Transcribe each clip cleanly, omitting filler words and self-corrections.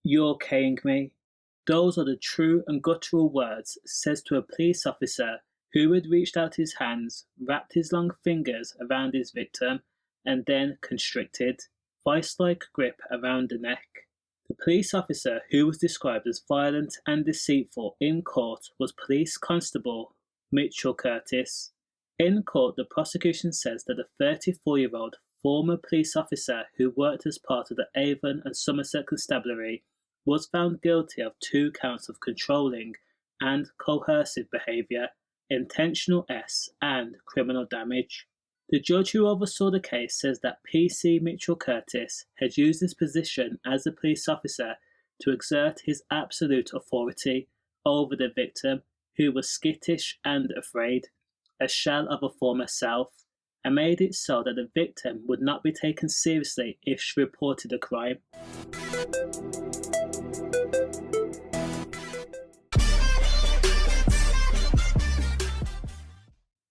"You're K-ing me." Those are the true and guttural words said to a police officer who had reached out his hands, wrapped his long fingers around his victim, and then constricted, vice-like grip around the neck. The police officer who was described as violent and deceitful in court was police constable Mitchel Curtis. In court, the prosecution says that the 34-year-old former police officer who worked as part of the Avon and Somerset constabulary was found guilty of 2 counts of controlling and coercive behaviour, intentional and criminal damage. The judge who oversaw the case says that PC Mitchel Curtis had used his position as a police officer to exert his absolute authority over the victim, who was skittish and afraid, a shell of a former self, and made it so that the victim would not be taken seriously if she reported a crime.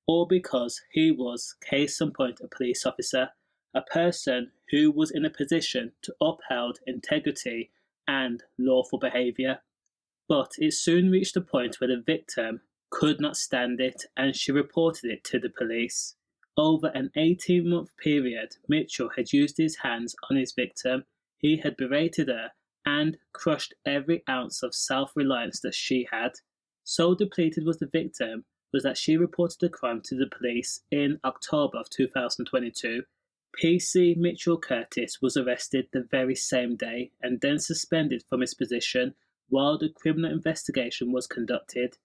All because he was, case in point, a police officer, a person who was in a position to uphold integrity and lawful behaviour. But it soon reached a point where the victim could not stand it and she reported it to the police. Over an 18-month period, Mitchel had used his hands on his victim, he had berated her and crushed every ounce of self-reliance that she had. So depleted was the victim was that she reported the crime to the police in October of 2022. PC Mitchel Curtis was arrested the very same day and then suspended from his position while the criminal investigation was conducted.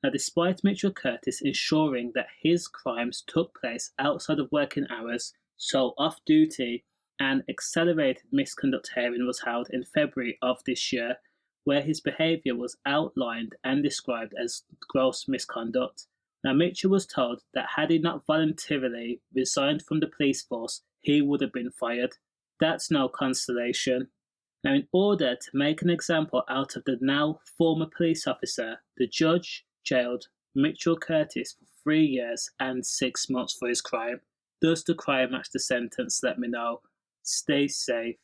Now, despite Mitchel Curtis ensuring that his crimes took place outside of working hours, so off-duty, an accelerated misconduct hearing was held in February of this year, where his behaviour was outlined and described as gross misconduct. Now, Mitchel was told that had he not voluntarily resigned from the police force, he would have been fired. That's no consolation. Now, in order to make an example out of the now former police officer, the judge jailed Mitchel Curtis for 3 years and 6 months for his crime. Does the crime match the sentence? Let me know. Stay safe.